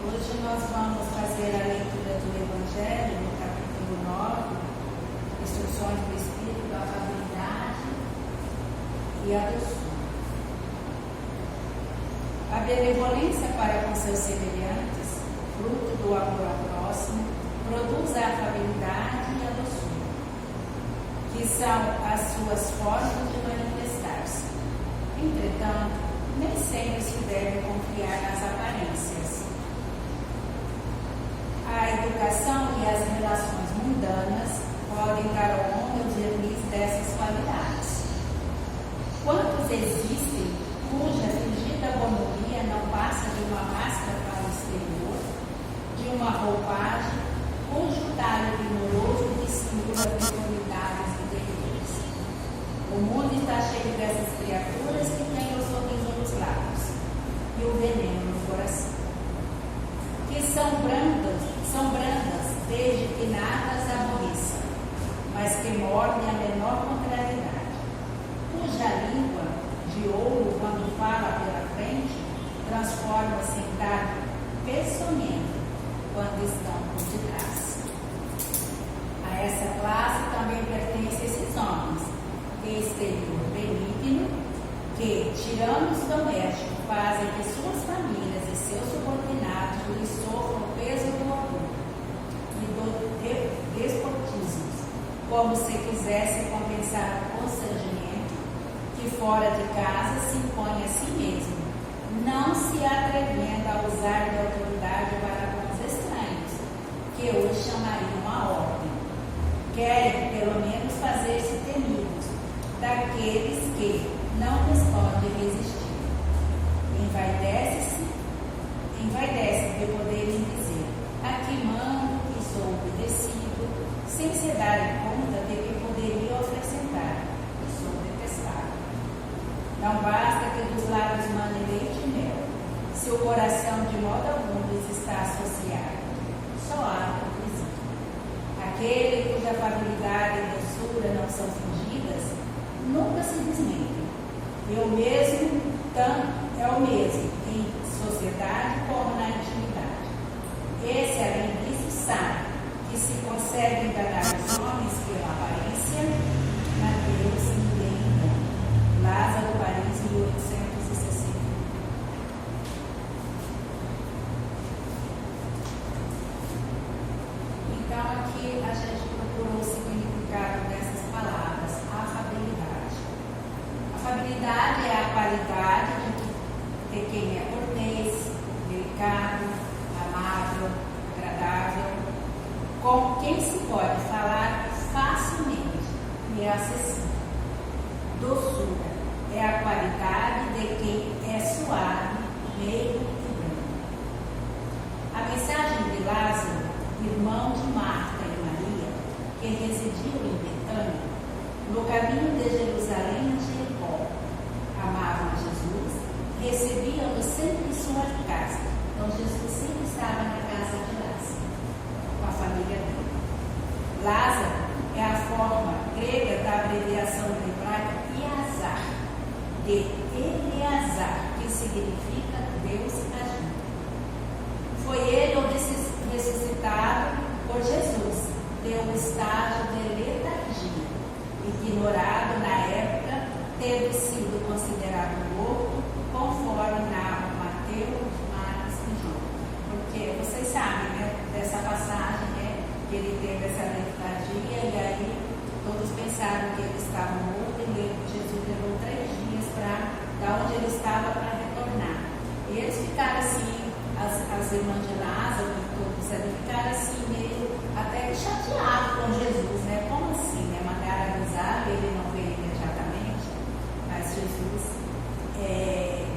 Hoje nós vamos fazer a leitura do Evangelho, no capítulo 9, Instruções do Espírito, da Afabilidade e a doçura. A benevolência para com seus semelhantes, fruto do amor ao próximo, produz a afabilidade e a doçura, que são as suas formas de manifestar-se. Entretanto, nem sempre se deve confiar nas aparências. A educação e as relações mundanas podem dar ao homem o verniz dessas qualidades. Quantos existem cuja fingida bonomia não passa de uma máscara para o exterior, de uma roupagem, cujo talho vigoroso dissimula deformidades interiores? O mundo está cheio dessas criaturas que têm o sorriso nos lábios e o veneno no coração, que são brandas desde que nada as aborreça, mas que mordem a menor contrariedade, cuja língua de ouro, quando fala pela frente, transforma-se em carne peçonhenta quando estão por detrás. A essa classe também pertencem esses homens, de exterior benigno, que, tirando os domésticos, fazem que suas famílias e seus subordinados lhes sofram o peso do orgulho e do despotismo, como se quisessem compensar o constrangimento que fora de casa se impõe a si mesmo, não se atrevendo a usar de autoridade para com os estranhos, que hoje chamariam a ordem. Querem, pelo menos, fazer-se temidos daqueles que não lhes podem resistir. Envaidece de poderem dizer: aqui mando e sou obedecido, sem se darem conta de que poderiam acrescentar: e sou detestado. Não basta que dos lábios mandem leite e mel, se o coração de modo algum lhes está associado. Só há hipocrisia. Aquele cuja afabilidade e doçura não são fingidas, nunca se desmentem. É o mesmo em sociedade como na intimidade. Esse, além disso, sabe que se consegue enganar os homens pela aparência, na Deus ninguém engana. Lázaro, Paris, 1860. Então, aqui a gente procurou o significado dessas palavras: afabilidade. Afabilidade é a qualidade de quem é cortês, delicado, amável, agradável, com quem se pode falar facilmente e é acessível. Doçura é a qualidade de quem é suave, meigo e branco. A mensagem de Lázaro, irmão de Marta e Maria, que residiam em Betânia, no caminho de Jerusalém a Jericó, amavam a Jesus, recebiam-no sempre em sua casa. Então Jesus sempre estava na casa de Lázaro, com a família dele. Lázaro é a forma grega da abreviação hebraica Iazar, de Eleazar, que significa Deus ajuda. Foi ele o ressuscitado por Jesus, deu um estágio de letargia, ignorado na época, tendo sido considerado morto, conforme narram Mateus, Marcos e João. Porque vocês sabem, né, dessa passagem, né, que ele teve essa letargia e aí todos pensaram que ele estava morto e Jesus levou 3 dias da onde ele estava para retornar. E eles ficaram assim, as irmãs de Lázaro e todos ali, ficaram assim meio até chateados com Jesus, né? Como assim, né? Mandaram avisar, ele não veio imediatamente, mas Jesus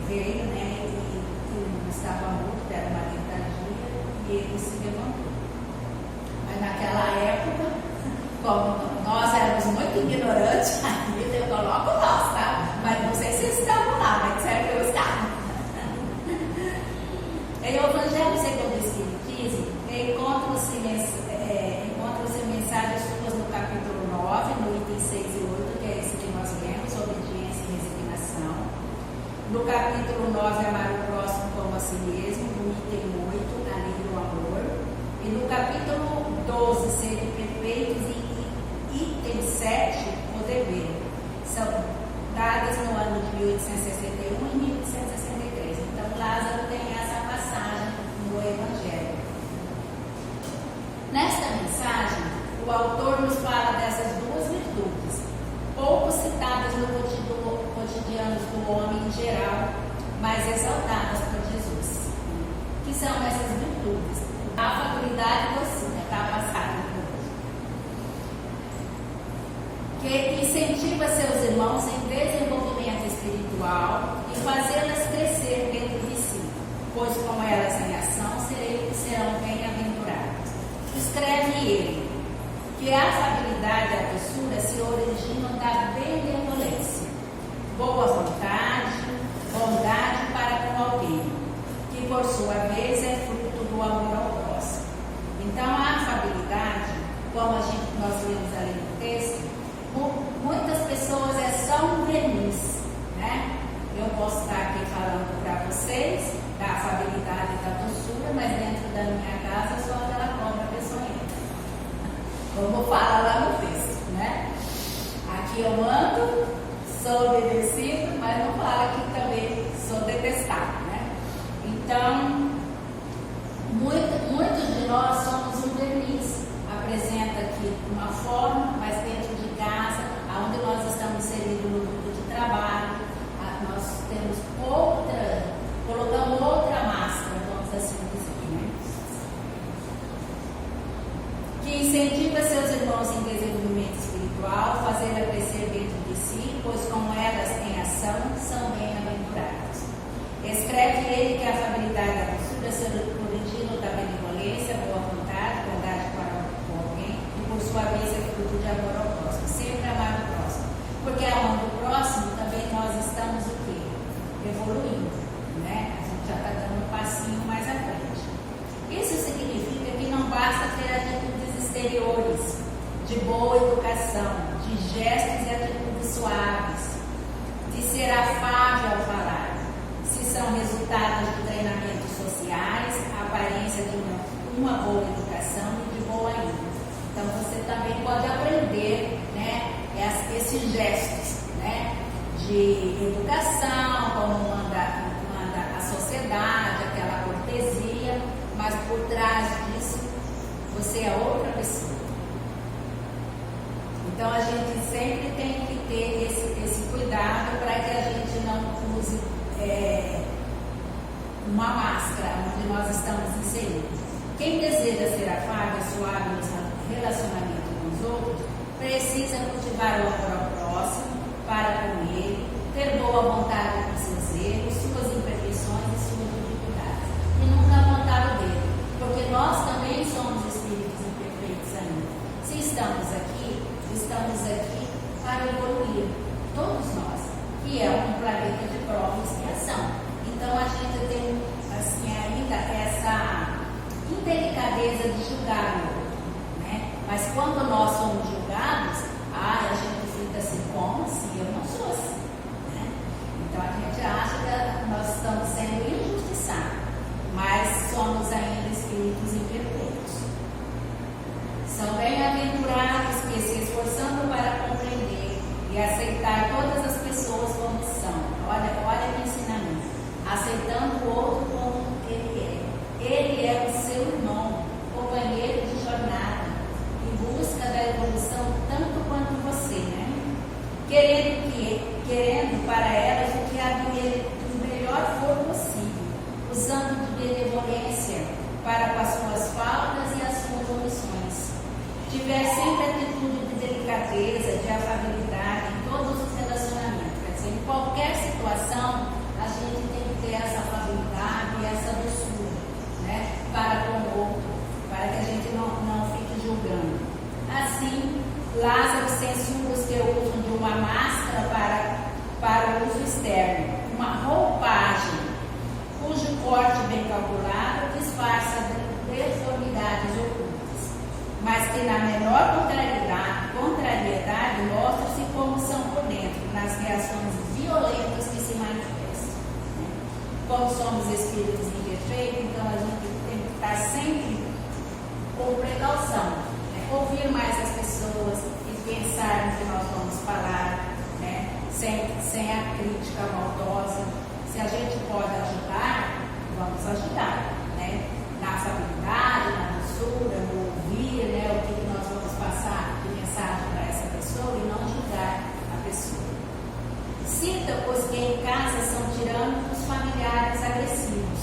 veio, né? E estava morto, era uma letargia, e ele se levantou. Mas naquela época, como nós éramos muito ignorantes, ainda eu coloco nós, tá? Mas não sei se vocês estavam lá, mas certo que eu estava. Em o Evangelho segundo o Espiritismo, encontram-se mensagens suas no capítulo 9, no item 6 e 8, que é esse que nós lemos, obediência e resignação. No capítulo 9, amar o próximo como a si mesmo, no item 8, são essas virtudes? A afabilidade doçura, está passada que incentiva seus irmãos em desenvolvimento espiritual e fazê-las crescer dentro de si, pois com elas em ação serão bem-aventurados. Escreve ele que a afabilidade e a doçura se originam da benevolência, boa vontade, bondade para com alguém, que por sua vez é fruto do amor ao próximo. Então a afabilidade, como nós lemos ali no texto, muitas pessoas é só um verniz, né? Eu posso estar aqui falando para vocês da afabilidade e da doçura, mas dentro da minha casa eu sou aquela cobra peçonhenta, como fala lá no texto, né? Aqui eu mando, sou obedecido, mas não fala que também sou detestado, né? Então, muitos de nós somos um verniz. Apresenta aqui uma forma, mas dentro de casa, onde nós estamos inseridos no grupo de trabalho, nós temos colocamos outra máscara, vamos assim dizer, né? Que incentiva seus irmãos em desenvolvimento espiritual, fazê-la crescer dentro de si, pois com elas em ação são bem-aventurados. Escreve ele que a afabilidade e a doçura se originam da benevolência, boa vontade, bondade para alguém, e por sua vez é fruto de amor ao próximo. Sempre amar o próximo. Porque amando o próximo, também nós estamos o quê? Evoluindo, né? A gente já está dando um passinho mais à frente. Isso significa que não basta ter atitudes exteriores, de boa educação, de gestos e atitudes suaves, de ser afável ao falar, se são resultados de treinamentos sociais, a aparência de uma boa educação e de boa índole. Então você também pode aprender, né, esses gestos, né, de educação, como manda a sociedade, aquela cortesia, mas por trás disso você é outra pessoa. Então a gente sempre tem que ter esse cuidado para que a gente não use uma máscara onde nós estamos inseridos. Quem deseja ser afável, suave no relacionamento com os outros, precisa cultivar o amor ao próximo, para com ele, ter boa vontade com seus erros, suas imperfeições e suas dificuldades, e nunca apontar o dedo, porque nós também somos espíritos imperfeitos ainda. Se estamos aqui para evoluir, todos nós, que é um planeta de prova e expiação. Então a gente tem assim ainda essa indelicadeza de julgar o outro, né? Mas quando nós somos julgados, a gente fica assim, como assim? Eu não sou assim, né? Então a gente acha que nós estamos sendo injustiçados, mas somos ainda espíritos imperfeitos. São bem-aventurados que, se esforçando para compreender e aceitar todas as pessoas como são, olha que ensinamento, aceitando o outro como ele é. Ele é o seu irmão, companheiro de jornada, em busca da evolução tanto quanto você, né? Querendo para elas o que a do melhor for possível, usando de benevolência para com as suas faltas e as suas omissões. Tiver sempre atitude de delicadeza, de afabilidade em todos os relacionamentos. Quer dizer, em qualquer situação, a gente tem que ter essa afabilidade e essa doçura, né, para com o outro, para que a gente não fique julgando. Assim, Lázaro censura os que usam de uma máscara para o uso externo, uma roupagem cujo corte bem calculado disfarça deformidades ocultas, mas que na menor contrariedade mostram-se como são por dentro, nas reações violentas que se manifestam. Como somos espíritos imperfeitos, então a gente tem que estar sempre com precaução, né? Ouvir mais as pessoas e pensar no que nós vamos falar, né? Sem a crítica maldosa. Se a gente pode ajudar, vamos ajudar, né? Na afabilidade, na doçura, no ouvir, né? O que nós vamos passar de mensagem para essa pessoa e não julgar a pessoa. Cita os que em casa são tirânicos, familiares agressivos,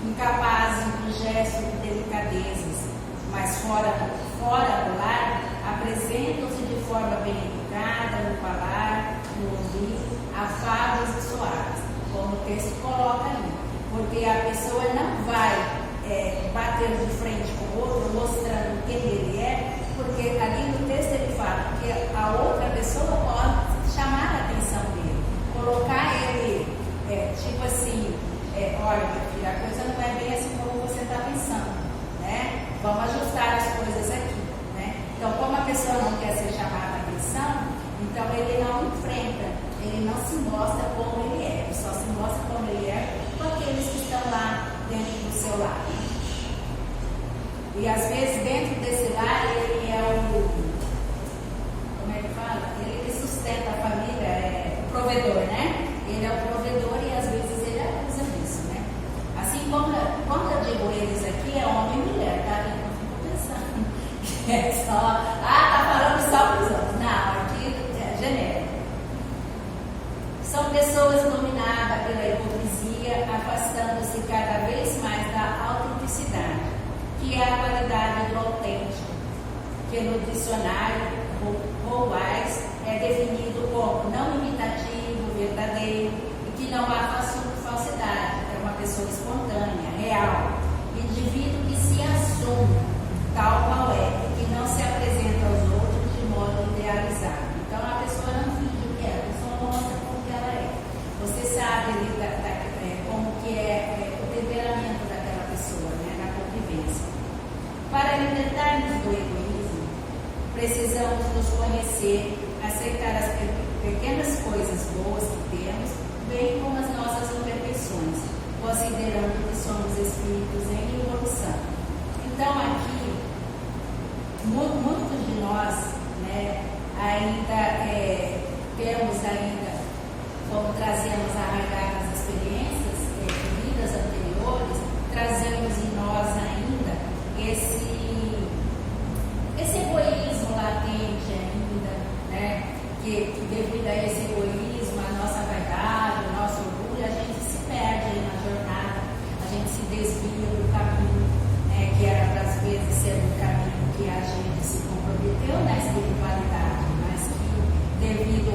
incapazes gestos e delicadezas, mas fora do lar, apresentam-se de forma bem educada no falar, no ouvir, afáveis e suaves, como o texto coloca ali. Porque a pessoa não vai bater de frente com o outro, mostrando quem ele é, porque ali no texto ele fala que a outra pessoa pode chamar a atenção dele, colocar ele, tipo assim, olha, meu filho, a coisa não é bem assim como você está pensando, né? Vamos ajustar as coisas aqui, né? Então, como a pessoa não quer ser chamada a atenção, então ele não enfrenta, ele não se mostra como ele é, ele só se mostra como ele é com aqueles que estão lá dentro do seu lar. E às vezes dentro desse lar ele é o, como é que fala? Ele que sustenta a família, o provedor, né? Ele é o provedor e às vezes ele abusa disso, né? Assim como quando eu digo eles aqui é homem e mulher, tá? Eu não fico pensando. É só, tá falando só para os outros. Não, aqui é genérico. São pessoas dominadas pela hipocrisia, afastando-se cada vez mais da autenticidade, que é a qualidade do autêntico, que no dicionário Rollwise é definido como não imitativo, verdadeiro, e que não há falsidade, é uma pessoa espontânea, real, indivíduo que se assume tal qual é, e que não se apresenta aos outros de modo idealizado. Então a pessoa não finge o que é, a pessoa mostra como que ela é. Você sabe como que é o temperamento daquela pessoa, né, na convivência. Para libertar-nos do egoísmo, precisamos nos conhecer, aceitar as pequenas coisas boas que temos, bem como as nossas imperfeições, considerando que somos espíritos em evolução. Então aqui, muitos de nós, né, ainda temos como trazemos arraigadas experiências de vidas anteriores, trazemos em nós ainda esse egoísmo latente ainda, né? Que devido a esse egoísmo, a nossa vaidade, o nosso orgulho, a gente se perde aí na jornada, a gente se desvia do caminho, né? Que era para às vezes ser o caminho que a gente se comprometeu na espiritualidade, mas que devido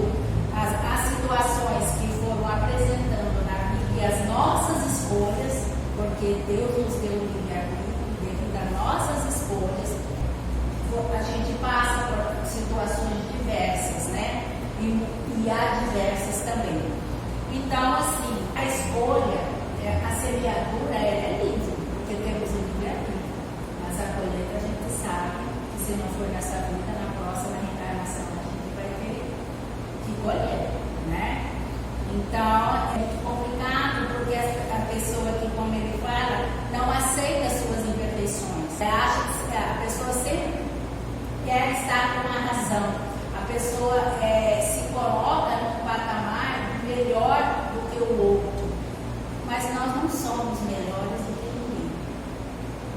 às situações que foram apresentando na vida e as nossas escolhas, porque Deus nos deu o livre-arbítrio, devido às nossas escolhas, a gente passa por situações diversas, né? E adversas também. Então, assim, a escolha, a semeadura, ela é livre, porque temos o livre-arbítrio. Mas a colheita a gente sabe que se não for nessa vida, na próxima reencarnação a gente vai ter que colher, né? Então, é muito complicado, porque a pessoa que, como ele fala, não aceita as suas imperfeições. Acha que a pessoa sempre quer estar com a razão. A pessoa se coloca num patamar melhor do que o outro. Mas nós não somos melhores do que ninguém.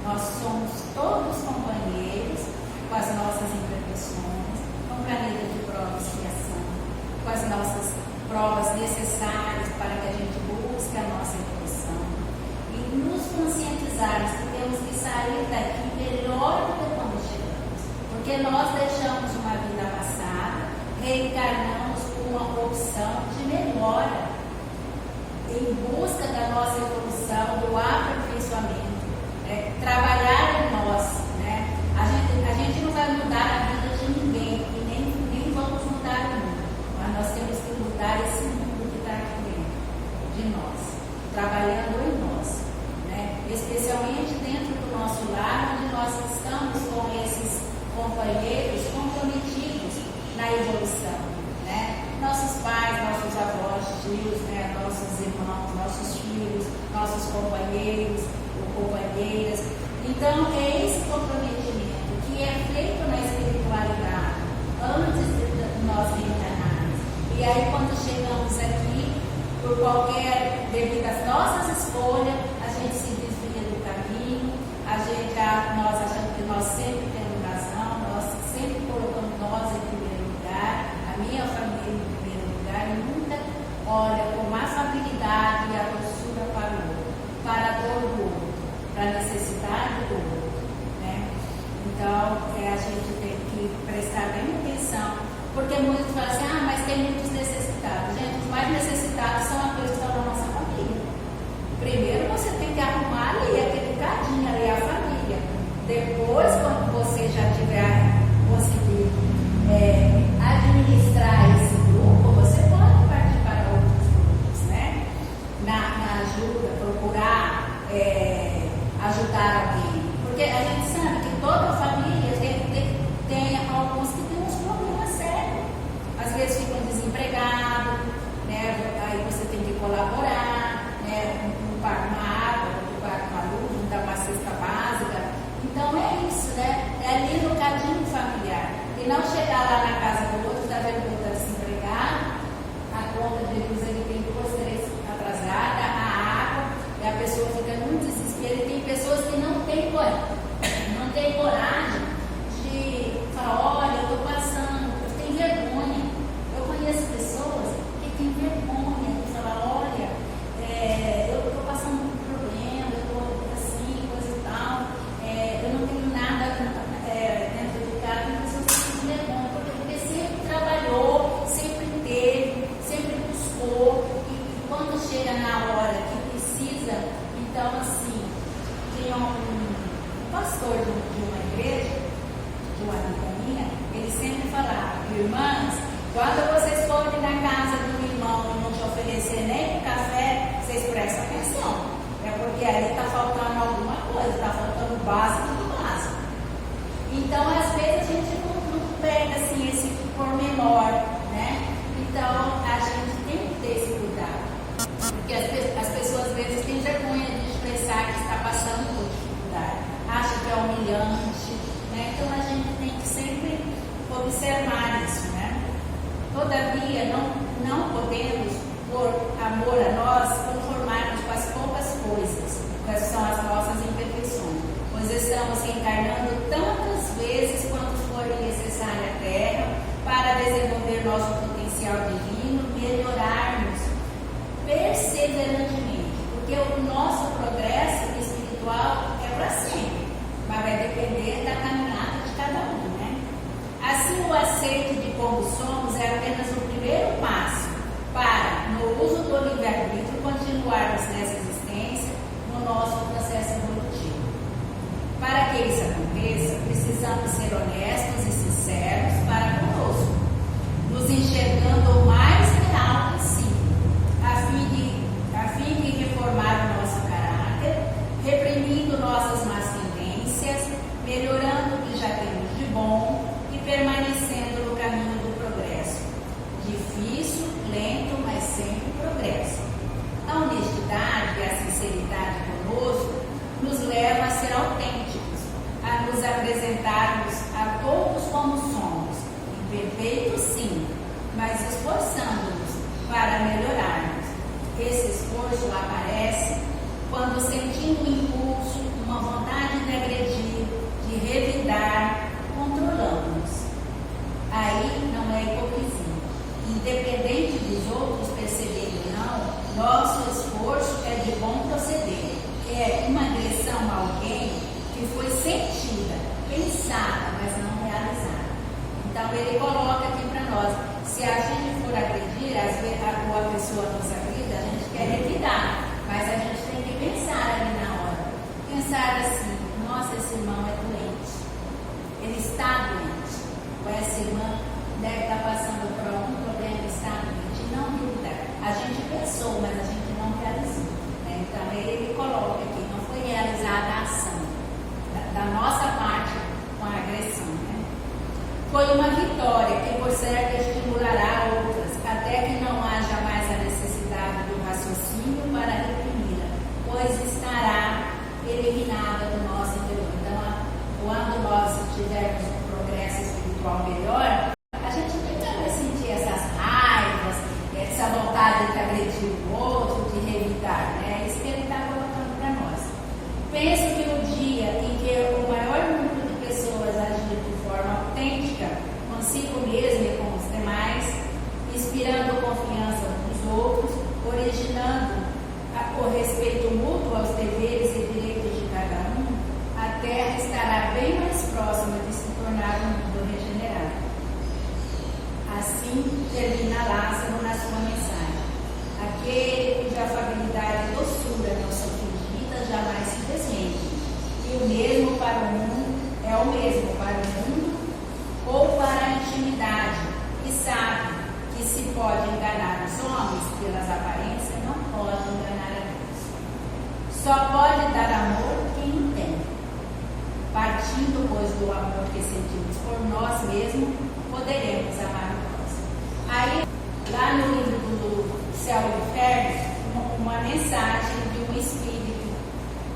Nós somos todos companheiros com as nossas imperfeições, com planeta de prova e expiação, com as nossas provas necessárias para que a gente busque a nossa evolução. E nos conscientizarmos que temos que sair daqui melhor do que quando chegamos. Porque nós deixamos uma vida passada, reencarnamos com uma opção de melhora, em busca da nossa evolução, do aperfeiçoamento, trabalhar em nós, né? A gente não vai mudar a vida de ninguém e nem vamos mudar o mundo, mas nós temos que mudar esse mundo que está aqui dentro de nós, trabalhando em nós, né? Especialmente dentro do nosso lar, onde nós estamos com esses companheiros comprometidos na evolução, né? Nossos pais, nossos avós, tios, né? Nossos irmãos, nossos filhos, nossos companheiros ou companheiras. Então, é esse comprometimento que é feito na espiritualidade antes de nós reencarnarmos. E aí, quando chegamos aqui, por devido às nossas escolhas, a gente se desvia do caminho, nós achamos que nós sempre temos razão, nós sempre colocamos nós em primeiro lugar, a minha família em primeiro lugar, e nunca olha com afabilidade e a doçura para o outro, para a dor do outro, para a necessidade Então, a gente tem que prestar bem atenção, porque muitos falam assim, mas tem muitos necessitados. Gente, os mais necessitados são aqueles que estão na nossa família. Primeiro você tem que arrumar ali, aquele cadinho ali, a família. Depois, quando você já tiver conseguido administrar esse grupo, você pode partir para outros grupos, né? Na ajuda, procurar ajudar alguém. Porque a gente sabe que toda família tem alguns que têm uns problemas sérios. Às vezes ficam desempregados, né? Aí você tem que colaborar, né? Um paga uma água, outro paga uma luz, um dá uma cesta básica. Então é isso, né? É ali no cadinho familiar. E não chegar lá na casa do outro, está vendo que o outro está desempregado, a conta de luz ele tem 2, 3 atrasada, a água, e a pessoa fica num desespero. E tem pessoas que não têm coragem de falar, olha, eu estou passando, tem vergonha. Eu conheço pessoas que têm vergonha de falar, olha, eu estou passando por um problema, eu estou assim, coisa e tal, eu não tenho nada dentro de casa. Tem pessoas que têm vergonha, porque sempre trabalhou, sempre teve, sempre buscou, e quando chega na hora que precisa, então assim, tinha um pastor de uma igreja, de uma amiga minha, ele sempre falava, irmãs, quando vocês forem na casa do irmão e não te oferecer nem um café, vocês prestem atenção, porque ali está faltando alguma coisa, está faltando o básico do básico. Então, às vezes, a gente não pega assim, esse pormenor, né? Então, a gente tem que ter esse cuidado, porque as pessoas às vezes têm vergonha de expressar que está passando por dificuldade, acha que é humilhante, né? Então a gente tem que sempre observar isso, né? Todavia, não podemos, por amor a nós, conformar-nos com as poucas coisas, quais são as nossas imperfeições, pois estamos reencarnando tantas vezes quanto for necessária a Terra para desenvolver nosso potencial divino, melhorarmos perseverantemente, porque o nosso progresso espiritual é para sempre, mas vai depender da caminhada de cada um, né? Assim, o aceite de como somos é apenas o primeiro passo para, no uso do livre-arbítrio, continuarmos nessa existência no nosso processo evolutivo. Para que isso aconteça, precisamos ser honestos e sinceros para conosco, nos enxergando o mais real possível, a fim de reformar o nosso caráter, reprimindo nossas más tendências, melhorando o que já temos de bom e permanecendo no caminho do progresso. Difícil, lento, mas sempre progresso. A honestidade e a sinceridade conosco nos leva a ser autênticos, a nos apresentarmos a todos como somos, imperfeitos sim, mas esforçando-nos para melhorarmos. Esse esforço aparece quando sentimos um impulso, uma vontade de agredir, de revidar, controlamos-nos. Aí não é hipocrisia. Independente dos outros perceberem ou não, nosso esforço é de bom proceder. É uma agressão a alguém que foi sentida, pensada, mas não realizada. Então ele coloca aqui para nós, se a gente for agredir, às vezes a pessoa nos agride, a gente quer revidar, mas a gente tem que pensar ali na hora. Pensar assim, nossa, esse irmão é doente, ele está doente, ou essa irmã deve estar passando por algum problema, está doente, não revidar. A gente pensou, mas a gente não realizou, né? Então ele coloca aqui, não foi realizada a ação da nossa parte com a agressão, né? Foi uma vitória que por certo estimulará outras, até que não haja mais a necessidade do raciocínio para reprimi-la, pois estará eliminada do nosso interior. Então, quando nós tivermos um progresso espiritual melhor, a gente nunca vai sentir essas raivas, essa vontade de agredir o outro, de revidar, né? É isso que ele está colocando para nós. Penso que no dia em que o maior número de pessoas agir de forma autêntica consigo mesmo e com os demais, inspirando confiança nos outros, originando o respeito mútuo aos deveres e direitos de cada um, a Terra estará bem mais próxima próxima de se tornar um mundo regenerado. Assim termina Lázaro na sua mensagem. Aquele cuja afabilidade e doçura não são fingidas jamais se desmente. E o mesmo para o mundo é o mesmo para o mundo ou para a intimidade, e sabe que se pode enganar os homens pelas aparências, não pode enganar a Deus. Só pode dar amor quem o tem. Partindo, pois, do amor que sentimos por nós mesmos, poderemos amar o próximo. Aí, lá no livro do Céu e Inferno, uma mensagem de um espírito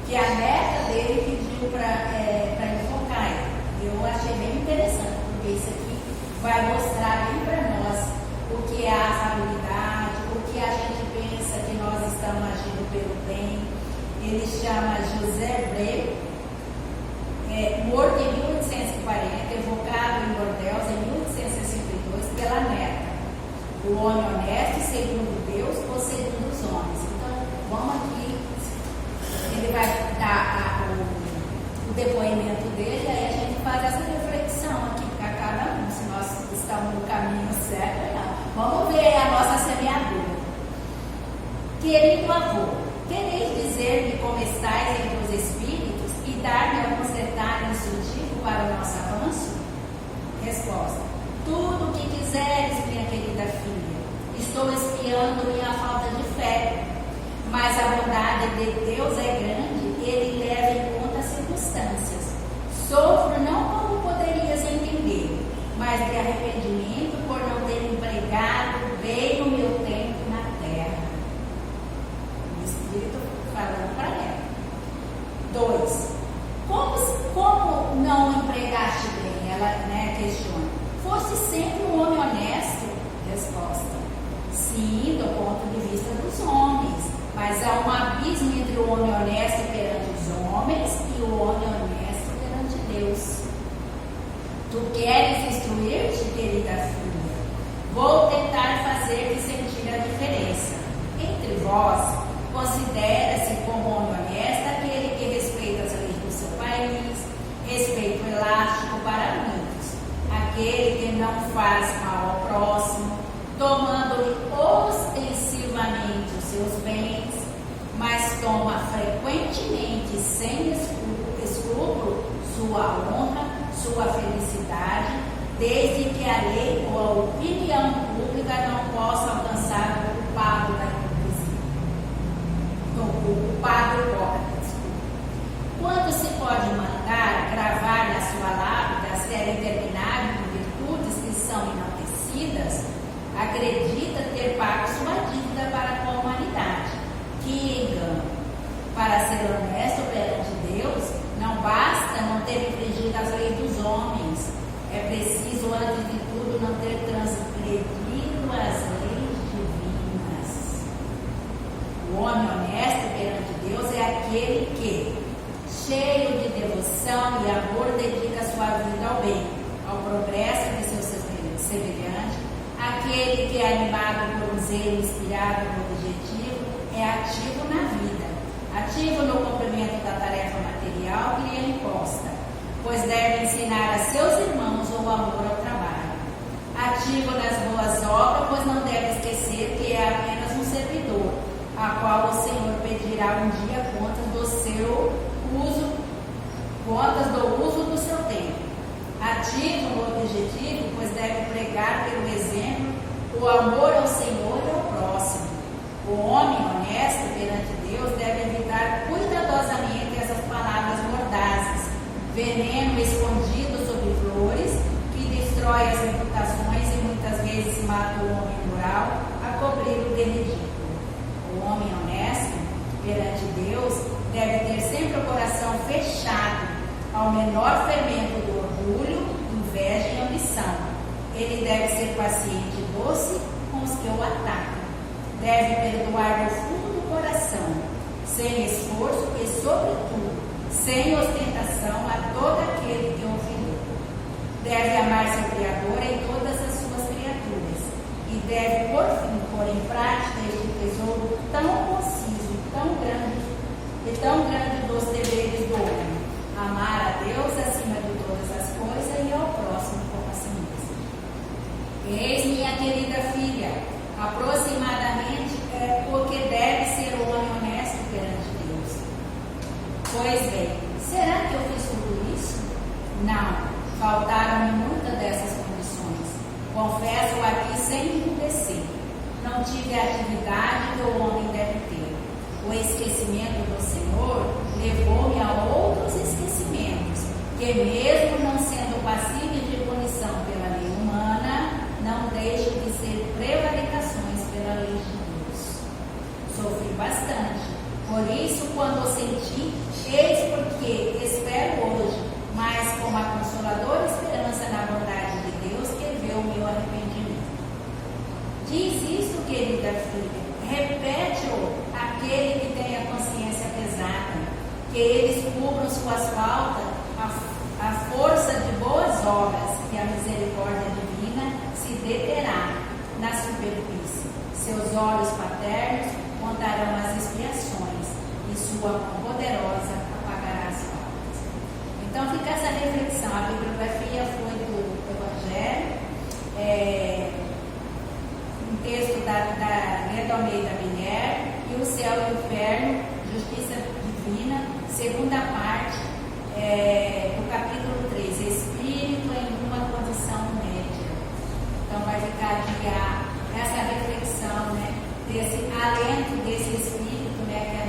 que a neta dele pediu para invocar ele. Eu achei bem interessante, porque isso aqui vai mostrar bem para nós o que é a afabilidade, o que a gente pensa que nós estamos agindo pelo bem. Ele chama José Breu, morto em 1840, evocado em Bordeaux em 1862 pela neta. O homem honesto, segundo Deus, ou segundo os homens. Então, vamos aqui, ele vai dar o depoimento dele, aí a gente faz essa reflexão aqui para cada um, se nós estamos no caminho certo ou não. Vamos ver a nossa semeadura. Querido avô, quereis dizer-me como estáis entre os espíritos e dar-me alguns detalhes instrutivos para o nosso avanço? Resposta: tudo o que quiseres, minha querida filha. Estou espiando minha falta de fé, mas a bondade de Deus é grande, Ele leva em conta as circunstâncias. Sofro não como poderias entender, mas de arrependimento por não ter empregado bem o meu tempo na terra. O Espírito falando para ela. 2. Como não empregaste bem? Ela questiona. Fosse sempre um homem honesto? Resposta: sim, do ponto de vista dos homens, mas há um abismo entre o homem honesto perante os homens e o homem honesto perante Deus. Tu queres instruir-te, querida filha? Vou tentar fazer-te sentir a diferença. Entre vós, considera-se como homem honesto aquele que respeita as leis do seu país, respeito elástico para muitos, aquele que não faz mal ao próximo, tomando-lhe ostensivamente os seus bens, mas toma frequentemente, sem escrúpulo, sua honra, sua felicidade, desde que a lei ou a opinião pública não possa alcançar o culpado da hipocrisia. O culpado hipócrita. Quando se pode mandar gravar na sua lápide a série interminável de virtudes que são enaltecidas, acredita ter pago sua dívida para com a humanidade. Que engano! Para ser honesto perante Deus, não basta não ter infringido as leis dos homens. É preciso, antes de tudo, não ter transgredido as leis divinas. O homem honesto perante Deus é aquele que, cheio de devoção e amor, dedica sua vida ao bem, ao progresso de seus semelhantes. Aquele que é animado por um zelo inspirado no objetivo é ativo na vida, ativo no cumprimento da tarefa material que lhe é imposta, pois deve ensinar a seus irmãos o amor ao trabalho. Ativo nas boas obras, pois não deve esquecer que é apenas um servidor, a qual o Senhor pedirá um dia contas do uso do seu tempo. Ativo no objetivo, pois deve pregar pelo exemplo o amor ao Senhor e ao próximo. O homem honesto perante Deus deve evitar cuidadosamente essas palavras mordazes, veneno escondido sob flores, que destrói as reputações e muitas vezes mata o homem moral a cobrir o de ridículo. O homem honesto perante Deus deve ter sempre o coração fechado ao menor fermento do orgulho, inveja e ambição. Ele deve ser paciente e doce com os que o atacam. Deve perdoar do fundo do coração, sem esforço e, sobretudo, sem ostentação a todo aquele que o ofendeu. Deve amar seu Criador em todas as suas criaturas e deve, por fim, pôr em prática este tesouro tão conciso, tão grande dos deveres do homem: amar a Deus acima de todas as de atividade que o homem deve ter. O esquecimento do Senhor levou-me a outros esquecimentos, que mesmo não sendo passíveis de punição pela lei humana, não deixam de ser prevaricações pela lei de Deus. Sofri bastante, por isso quando senti, eis porque espero hoje, mas com a consoladora esperança na bondade de Deus que vê o meu arrependimento. Diz isto, querida filha, repete-o aquele que tem a consciência pesada, que eles cubram suas faltas, a força de boas obras, que a misericórdia divina se deterá na superfície. Seus olhos paternos contarão as expiações, e sua mão poderosa apagará as faltas. Então fica essa reflexão. A bibliografia foi do Evangelho, um texto da Leda Almeida Miller, e o céu e o inferno, justiça divina, segunda parte, do capítulo 3, Espírito em uma condição média. Então vai ficar essa reflexão, né, desse alento desse Espírito, né, que a